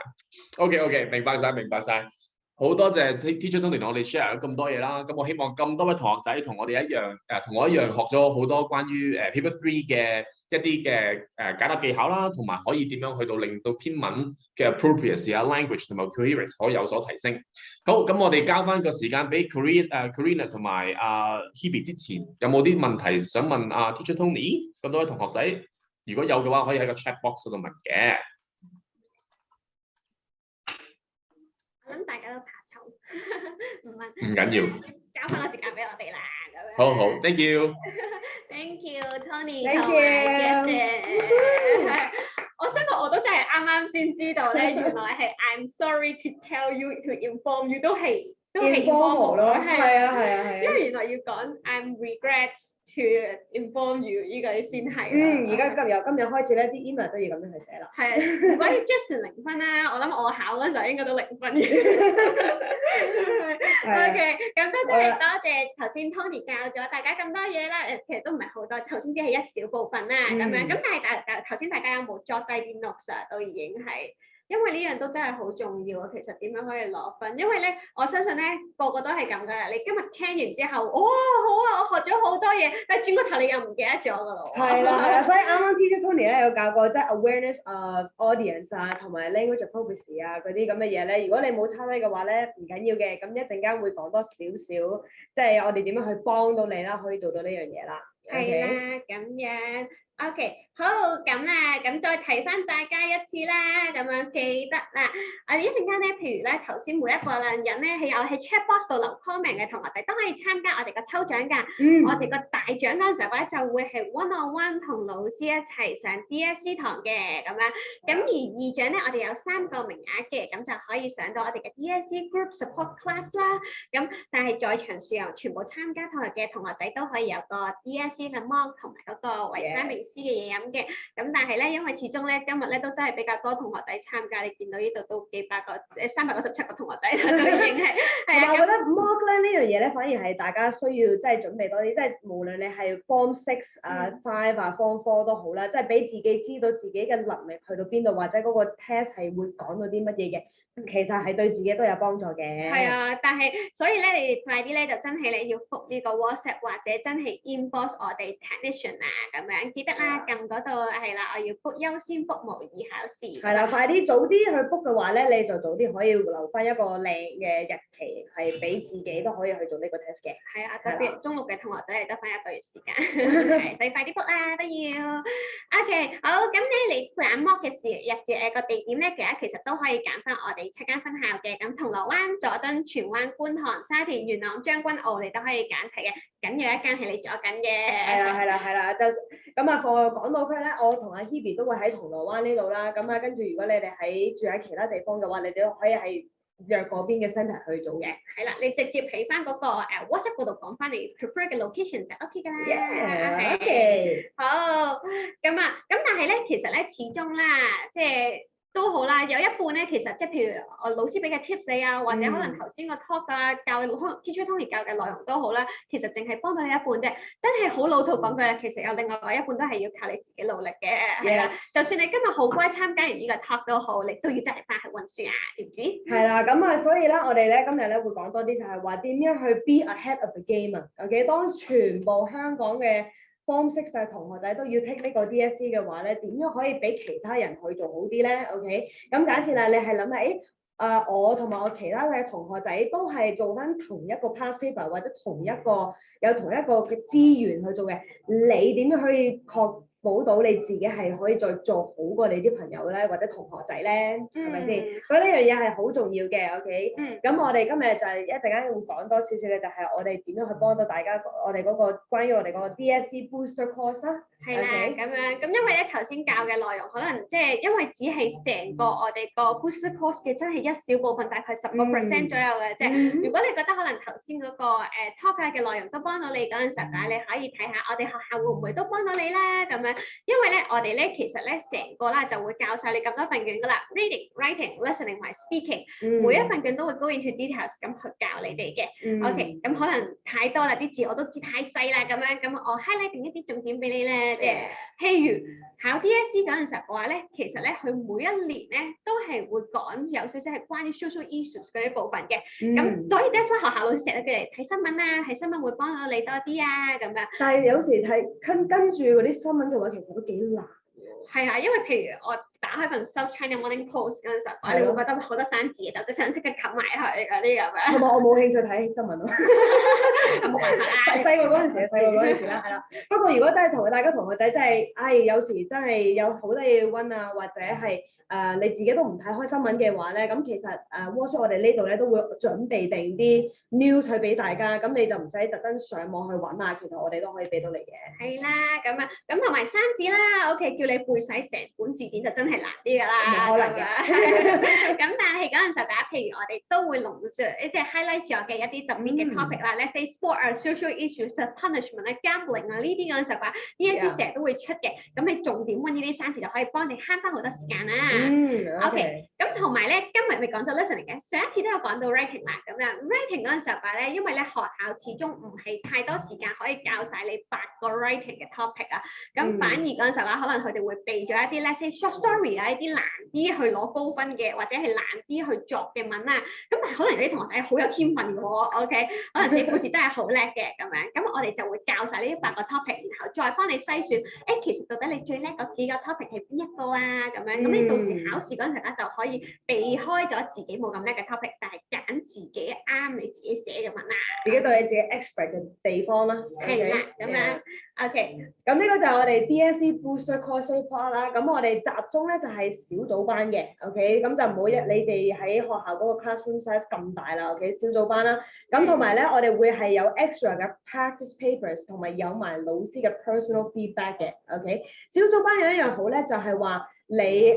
OK， 明白晒。好多謝 Teacher Tony 同我哋 share 咗咁多嘢啦，咁我希望咁多位同學仔同我哋一樣，同我一樣學咗好多關於Paper 3嘅一啲嘅解答技巧啦，同埋可以點樣去到令到篇文嘅 appropriacy 啊、language 同埋 coherence 可以有所提升。好，咁我哋交翻個時間俾 Karina 同埋Hebe 之前，有冇啲問題想問Teacher Tony？ 咁多位同學仔，如果有嘅話，可以喺個 chat box 度問嘅。我諗大家都怕醜，唔問。唔緊要，交翻個時間俾我哋啦，咁樣。好 ，thank you。Thank you Tony 同 Thank you。我想講我都真係啱先知道咧，原來係 I'm sorry to tell you to inform you 都係 informal 咯，係啊，因為原來要講 I'm regrets to inform you 呢個先係。而家今日開始咧，啲 email 都要咁樣去寫啦。係啊，如果 Justin 0分啦，我諗我考嗰時候應該都0分嘅。OK， 咁多謝頭先 Tony 教咗大家咁多嘢啦，其實都唔係好多，頭先只係一小部分啦，咁樣。咁但係頭先大家有冇作低啲 notes 啊？都已經係。因為呢樣都真係好重要啊！其實點樣可以攞分？因為咧，我相信咧個個都係咁噶啦。你今日聽完之後，好啊，我學咗好多嘢，但係轉個頭你又唔記得咗噶咯。係啦，所以啱啱 Teacher Tony 咧有教過即係 Awareness of Audience 啊，同埋 Language Appropriacy 啊嗰啲咁嘅嘢咧。如果你冇抄低嘅話咧，唔緊要嘅。咁一陣間會講多少少，即係我哋點樣去幫到你啦，可以做到呢樣嘢啦。係啦，咁樣。OK， 好咁啦，咁再提翻大家一次啦，咁樣記得啦。我哋一陣間咧，譬如咧頭先每一個人咧係有喺 chat box 度留 comment 嘅同學仔都可以參加我哋個抽獎㗎。我哋個大獎嗰陣時候咧就會係 one-on-one 同老師一齊上 DSE 堂嘅咁樣。咁而二獎咧，我哋有3個名額嘅，咁就可以上到我哋嘅 DSE Group Support Class 啦。咁但係在場所有全部參加堂嘅同學仔都可以有個 DSE 嘅 mock 同埋嗰個維他命嘅嘢飲嘅，咁但係咧，因為始終咧今日咧都真係比較多同學仔參加，你見到呢度都幾百個397個同學仔啦，都已經係啊。我覺得 mock 咧呢樣嘢咧，反而係大家需要即係準備多啲，即係無論你係 Form 6啊、5啊、Form 4都好啦，即係俾自己知道自己嘅能力去到邊度，或者嗰個 test 係會講到啲乜嘢嘅。其實係對自己都有幫助嘅。係啊，但係所以咧，你哋快啲咧就真係你要覆呢個 WhatsApp 或者真係 inbox 我哋 technician 啊咁樣，記得啦，撳嗰度係啦，我要優先覆模擬考試。係啦，快啲早啲去 book 嘅話咧，你就早啲可以留翻一個靚嘅日期，係俾自己都可以去做呢個 test 嘅。係啊，特別中六嘅同學仔係得翻1個月時間，係，所以快啲 book 啦，都要。OK， 好，咁咧你揀 mock 嘅日子個地點咧，其實都可以揀翻我哋7間分校嘅，咁銅鑼灣、佐敦、荃灣、觀塘、沙田、元朗、將軍澳，你都可以揀齊嘅。緊有一間係你左緊嘅。係啦，就咁啊，放港島區咧，我同阿 Hebe 都會喺銅鑼灣呢度啦。咁啊，跟住如果你哋住喺其他地方嘅話，你哋都可以係約嗰邊嘅 centre 去做嘅。係啦，你直接喺翻嗰個WhatsApp 嗰度講翻你 prefer 嘅 location 就 OK 㗎啦。OK。好，咁但係咧，其實咧始終啦，即係。都好啦，有一半咧，其實即係譬如我老師俾嘅 tips 啊，或者可能頭先個 talk 啊，教 Teacher Tony 教嘅內容都好啦，其實淨係幫到你一半啫。真係好老土講句啦，其實有另外一半都係要靠你自己努力嘅，係啦。就算你今日好乖參加完呢個 talk 都好，你都要真係翻去溫書啊，知唔知？係啦，咁啊，所以咧，我哋咧今日咧會講多啲就係話點樣去 be ahead of the game 啊。OK， 當全部香港嘅Form 6嘅同學仔都要 take 呢個 DSE 嘅話咧，點樣可以俾其他人去做好啲咧 ？OK， 咁假設啦，你係諗下，我同埋我其他嘅同學仔都係做翻同一個 past paper 或者同一個嘅資源去做嘅，你點樣可以確保到你自己係可以再做好過你啲朋友咧，或者同學仔咧，係咪先？所以呢樣嘢係好重要嘅 ，OK？咁我哋今日就係一陣間會講多少少嘅，就係我哋點樣去幫到大家，我哋嗰個關於我哋嗰個 DSE Booster Course 啦。係啦，咁樣咁因為咧頭先教嘅內容可能即係因為只係成個我哋個 Booster Course 嘅真係一小部分，大概10% 左右嘅啫。如果你覺得可能頭先嗰個topic 嘅內容都幫到你嗰陣時候，你可以睇下我哋學校會唔會都幫到你咧咁樣。因為咧，我哋咧其實咧成個啦就會教晒你咁多份卷噶啦 ，reading、writing、listening 同埋 speaking，每一份卷都會 go into details 咁去教你哋嘅。OK， 咁可能太多啦，啲字我都知太細啦，咁樣咁我 highlight 定一啲重點俾你咧，即係譬如考 DSE 嗰陣時候嘅話咧，其實咧佢每一年咧都係會講有少少係關於 social issues 嗰啲部分嘅。咁所以 that's why 學校老師成日都叫你睇新聞啊，睇新聞會幫到你多啲啊咁樣。但係有時睇跟住嗰啲新聞嘅話，其實都幾難喎。係啊，因為譬如我打開份 South China Morning Post 嗰陣時候，你會覺得好多生字，就即刻冚埋佢嗰啲咁樣。同埋我冇興趣睇新聞咯，冇辦法啦。細個嗰陣時啦，係啦。不過如果真係同大家同學仔真係，有時真係有好多嘢要温啊，或者係你自己都唔睇開新聞嘅話咧，咁其實WhatsApp 我哋呢度咧都會準備定啲 news 去俾大家，咁你就唔使特登上網去揾啊，其實我哋都可以俾到你嘅。係啦，咁啊，咁同埋生字啦 ，OK， 叫你背晒成本字典就真係難啲㗎啦。冇可能嘅。咁但係嗰陣時候，譬如我哋都會濃縮，即係 highlight 咗嘅一啲特別嘅 topic 啦，let's say sport 啊、social issues、punishment 啊、gambling 啊呢啲嗰陣時候DSE 成日都會出嘅，咁你重點温呢啲生字就可以幫你慳翻好多時間啦。OK， 咁同埋咧，今日你講咗 listening 嘅，上一次都有講到 writing 啦，咁樣 writing 嗰陣時候咧，因為咧學校始終唔係太多時間可以教晒你8個 writing 嘅 topic 啊，咁反而嗰陣時候啦，可能佢哋會備咗一啲 let's say short story 啊，一啲難啲去攞高分嘅，或者係難啲去作嘅文啊，咁但係可能有啲同學仔好有天分嘅喎 ，OK， 可能寫故事真係好叻嘅咁樣，咁我哋就會教晒呢啲8個 topic， 然後再幫你篩選，其實到底你最叻嗰幾個 topic 係邊一個啊？咁樣，咁你到時考試嗰陣時咧就可以避開咗自己冇咁叻嘅 topic， 但係揀自己啱你自己寫嘅文啊，自己對你自己 expert 嘅地方啦。係啦，咁樣 OK。咁呢個就係我哋 DSE Booster Course part 啦。咁我哋集中咧就係小組班嘅 ，OK。咁就唔好你哋喺學校嗰個 classroom size 咁大啦 ，OK。小組班啦。咁同埋咧，我哋會係有 extra 嘅 practice papers， 同埋有埋老師嘅 personal feedback 嘅 ，OK。小組班有一樣好咧，就係話，你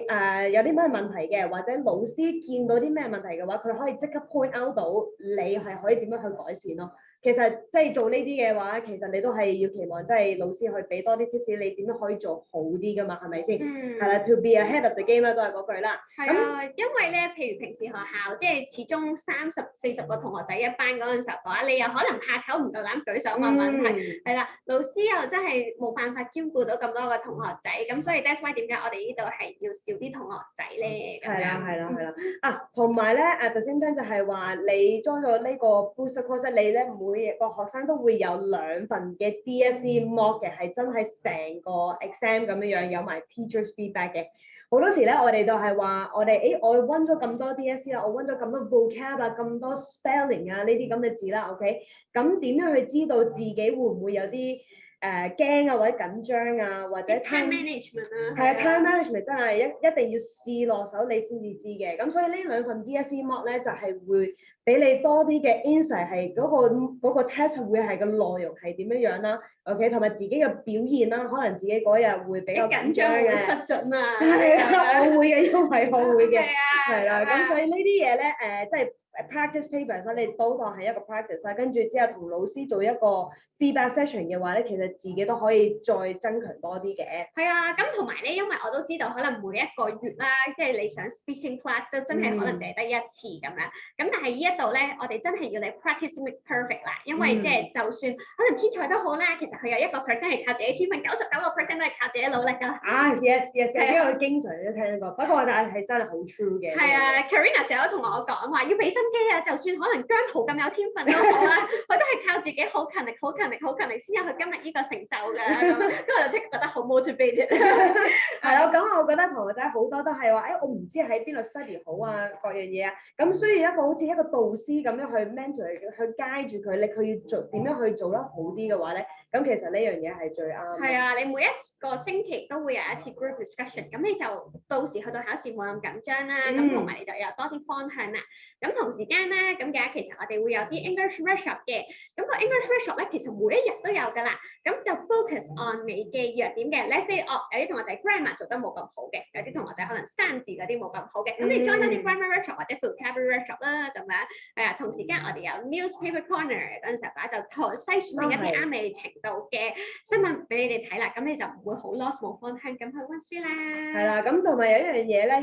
有啲咩問題嘅，或者老師見到啲咩問題嘅話，佢可以即刻 point out 到你係可以點樣去改善咯。其實即係做呢啲嘅話，其實你都係要期望即係老師去俾多啲 tips，你點樣可以做好啲噶嘛？係咪先？係啦，to be ahead of the game 啦，都係嗰句啦。係啊，因為咧，譬如平時學校即係始終30-40個同學仔一班嗰陣時候嘅話，你又可能怕醜唔夠膽舉手問問題，係啦，老師又真係冇辦法兼顧到咁多個同學仔，咁所以 that's why 點解我哋呢度係要少啲同學仔咧？係啦。同埋咧頭先聽就係話你 join 咗呢個 Booster Course， 你咧每個學生都會有2份嘅 DSE mock 嘅，係真係成個 exam 咁樣有埋 teachers feedback 嘅。好多時咧，我哋就係話我哋我温咗咁多 DSE 啦，我温咗咁多 vocab 啊，咁多 spelling 啊呢啲咁嘅字啦 ，OK。咁點樣去知道自己會唔會有啲驚啊，或者緊張啊，或者 time management 啊？係啊，time management 真係一定要試落手你先至知嘅。咁所以呢2份 DSE mock 咧就係會俾你多啲嘅 insight， 係嗰個 test 會係個內容係點樣樣啦 ，OK， 同埋自己嘅表現啦，可能自己嗰日會比較緊張嘅，失準啊，係啊，我會嘅，因為我會嘅，係啦，咁所以呢啲嘢咧即係 practice papers 你都當係一個 practice 啦，跟住之後同老師做一個 feedback session 嘅話咧，其實自己都可以再增強多啲嘅。係啊，咁同埋咧，因為我都知道可能每一個月啦，即係你想 speaking class 都真係可能淨係得1次咁樣，咁但係呢一度咧，我哋真係要你 practice make perfect 啦，因為即係就算可能天才都好啦，其實佢有1% 係靠自己天分，99% 都係靠自己努力㗎。yes， 呢個經常都聽過，不過但係真係好 true 嘅。係啊 ，Karina 成日都同我講話，要俾心機啊，就算可能姜濤咁有天分都好啦，佢都係靠自己好勤力先有佢今日呢個成就㗎。咁我就即刻覺得好 motivated。係咯，咁我覺得同學仔好多都係話，我唔知喺邊度 study 好啊，各樣嘢啊，咁需要一個好似一個導師咁樣去 mentor 去 guide 住佢，佢要做點樣去做得好啲嘅話咧，咁其實呢樣嘢係最啱。係啊，你每一個星期都會有一次 group discussion，咁你就到時去到考試冇咁緊張啦，咁同埋你就有多啲方向啦。咁同時間咧，咁嘅其實我哋會有啲 English workshop 嘅，咁個 English workshop 咧其實每一日都有㗎啦，咁就 focus on 你嘅弱點嘅。Let's say 有啲同學仔 grammar 做得冇咁好嘅，有啲同學仔可能生字嗰啲冇咁好嘅，咁你 join 多啲 grammar workshop 或者 vocabulary workshop 啦，咁樣係啊。同時間我哋有 newspaper corner 嗰陣時候就篩選一啲啱你程度嘅新聞俾你哋睇啦，咁你就唔會好 lost 冇方向咁去溫書啦。係啦，咁同埋有一樣嘢咧要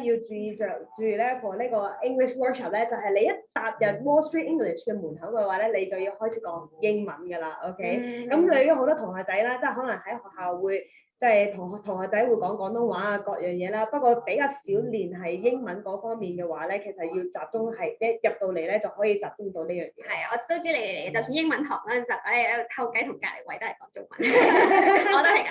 注意咧 for 呢個 English workshop 咧，就係你一踏入 Wall Street English 嘅門口嘅話咧，你就要開始講英文㗎啦 ，OK？咁對於好多同學仔啦，即係可能喺學校會即係同學仔會講廣東話啊各樣嘢啦，不過比較少練係英文嗰方面嘅話咧，其實要集中係一入到嚟咧就可以集中到呢樣嘢。係啊，我都知你哋就算英文堂嗰陣時候，喺度偷雞同隔離位都係講中文，我都係咁。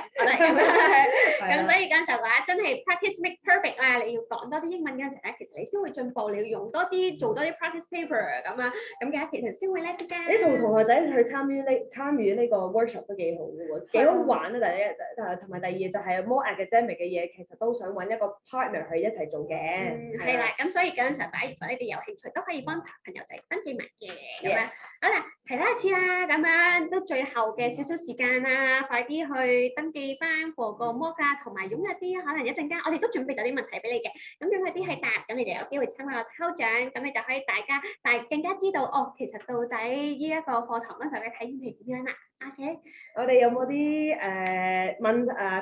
咁所以嗰陣就話真係 practice make perfect 啦，你要講多啲英文嗰陣時咧，其實你先會進步，你要用多啲做多啲 practice paper 咁啊，咁嘅其實先會叻啲㗎。你同同學仔去參與呢個 workshop 都幾好嘅喎，幾好玩啊！第一，同埋第二就係 more academic 嘅嘢，其實都想揾一個 partner 去一齊做嘅。係啦，咁所以嗰陣時候，如果你哋有興趣，都可以幫朋友仔分享埋嘅咁樣。好啦，提多一次啦，咁樣都最後嘅少少時間啦，快啲去登記翻課個 mock 啊，同埋踴躍啲，可能一陣間我哋都準備咗啲問題俾你嘅，咁踴躍啲去答，咁你就有機會參加個抽獎，咁你就可以但係更加知道其實到底呢一個課堂嗰時候嘅體驗係點樣啦。OK， 我哋有冇啲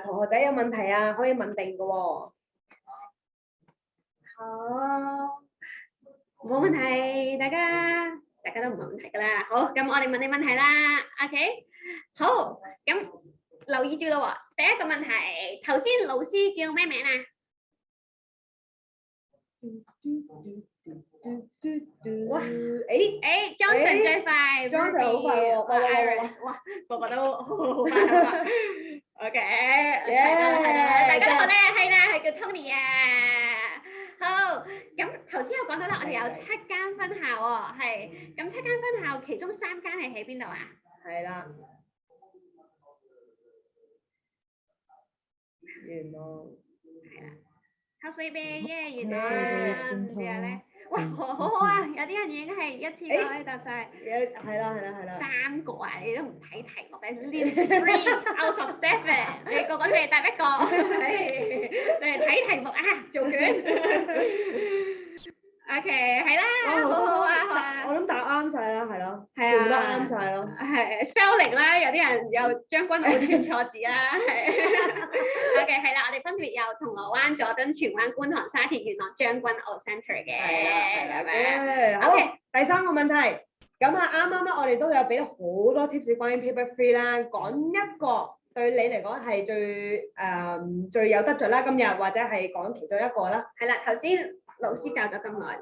同學仔有問題啊？可以問定嘅喎。好，冇問題，大家都唔問問題㗎啦。好，咁我哋問你問題啦。OK， 好，咁留意住咯喎。第一個問題，頭先老師叫咩名啊？Johnson 最快 ，Johnson 好快喎，哇，個個都好快啊 ！OK， 大家好咧，係啦，係叫 Tony 啊。好，咁頭先我講到啦，我哋有7間分校喎，係，咁7間分校其中3間係喺邊度啊？係啦，原來係啦 ，House Baby， 耶，原來之後咧。哇，好好啊！有啲人已經係一次過可以答晒。係啦。3個啊！你都唔睇題目嘅 list 3 out of 7， 你個個淨係答一個，你係睇題目啊，做卷。OK， 係啦，好啊！我諗答啱晒啦，係咯，全部都啱晒咯。係 spelling 啦，有啲人又將軍澳串錯字啦，係。OK， 係啦，我哋分別有銅鑼灣、佐敦、荃灣、觀塘、沙田、元朗、將軍澳 Centre 嘅，係咪？好，第3個問題，咁啊啱啱咧，我哋都有俾好多 tips 關於 paper 3啦，講一個對你嚟講係最有得着啦，今日或者係講其中一個啦。係啦，頭先老師教咗咁耐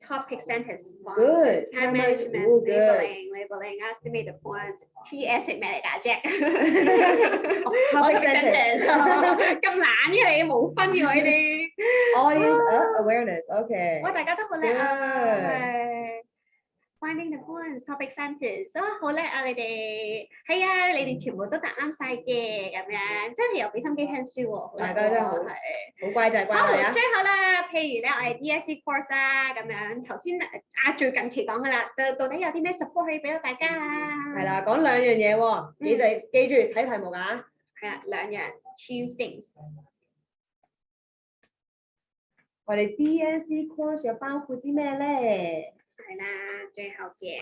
，topic sentence、time management、labeling、estimated points、TS 係咩嚟㗎 ？Jack？topic sentence 咁懶嘅你冇分嘅喎呢啲。Audience awareness，OK。哇，大家都好叻啊！ Finding the points, topic sentence， 好叻啊！你哋係啊，你哋全部都答啱晒嘅咁樣，真係又俾心機聽書喎，大家真係好乖仔乖仔啊！好，最後啦，譬如咧，我哋 DSE course 啦，咁樣頭先最近期講噶啦，到底有啲咩 support 可以俾到大家啊？係啦，講2樣嘢喎，記住睇題目啊！係啊，2樣 two things。我哋 DSE course 又包括啲咩咧？係啦，最後嘅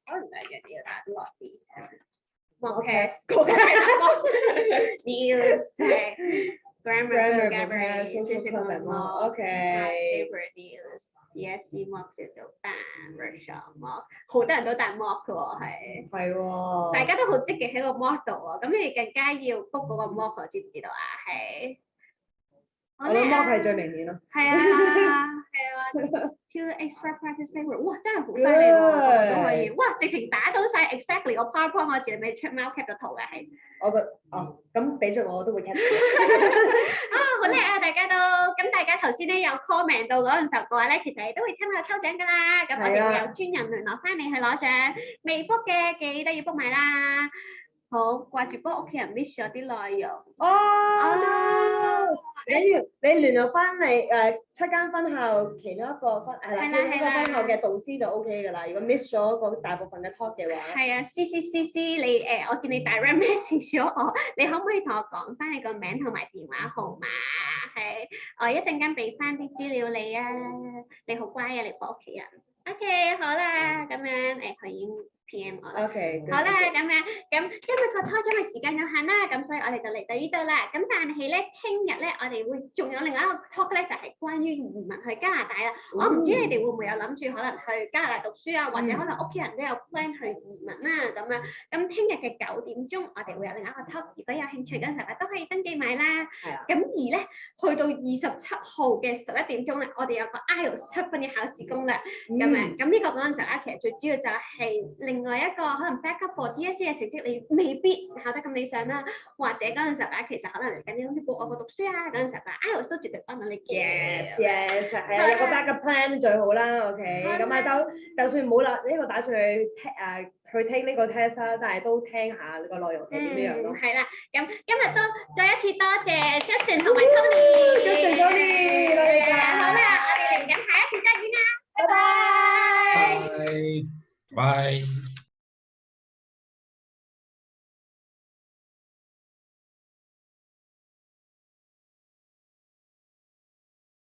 可能2樣要打落啲 mock test、grammar、vocabulary、social comment、OK。paper news、DSE mock 小組班、workshop mock， 好多人都答 mock 嘅喎，係喎，大家都好積極喺個 mock 度喎，咁你哋更加要 book 嗰個 mock，知唔知道啊？係。我諗 mock 係最明顯咯。係啊。Two extra practice paper， 哇，真係好犀利喎，都可以，哇，直情打到晒 exactly 個 PowerPoint， 我自己未出貓 cap 咗圖嘅係。我覺咁俾咗我都會 cap。好叻啊！大家都，咁大家頭先咧有 comment 到嗰陣時候嘅話咧，其實都會參加抽獎㗎啦。咁我哋會有專人聯絡翻你去攞獎，未 book 嘅記得要 book 埋啦。好，掛住幫屋企人 miss 咗啲內容。你聯絡翻你7間分校其中一個分校嘅導師就 OK 㗎啦。如果 miss 咗個大部分嘅 talk 嘅話，係啊，C 你我見你 direct message 咗我，你可唔可以同我講翻你個名同埋電話號碼？係，我一陣間俾翻啲資料你啊。你好乖啊，你幫屋企人。OK， 好啦，咁樣佢已經 PM 我啦。OK， 好啦，咁樣因為個 talk 因為時間有限啦，咁所以我哋就嚟到呢度啦。咁但係咧，聽日咧我哋會仲有另外一個 talk 咧，就係關於移民去加拿大啦。我唔知你哋會唔會有諗住可能去加拿大讀書啊，或者可能屋企人都有 plan 去移民啦咁樣。咁聽日嘅9點鐘，我哋會有另外一個 talk，如果有興趣嗰陣時候都可以登記買啦。咁而咧，去到27號嘅11點鐘咧，我哋有個 IELTS 7分嘅考試攻略咁樣。咁呢個嗰陣時候咧，其實最主要就係另外一個可能 backup for DSE 嘅成績，你未必考得咁理想啦，或者嗰陣時候咧，其實可能嚟緊要去外國讀書啊，嗰陣時候IELTS 都絕對幫到你嘅。Yes， 係啊，有個 backup plan 最好啦。OK， 咁啊就算冇啦呢個打算去 take 呢個 test 啦，但係都聽下個內容係點樣咯。係啦，咁今日都再一次多謝 Justin 同埋 Tony。多謝。好啦，我哋嚟緊下一次再見啦，拜拜。Bye.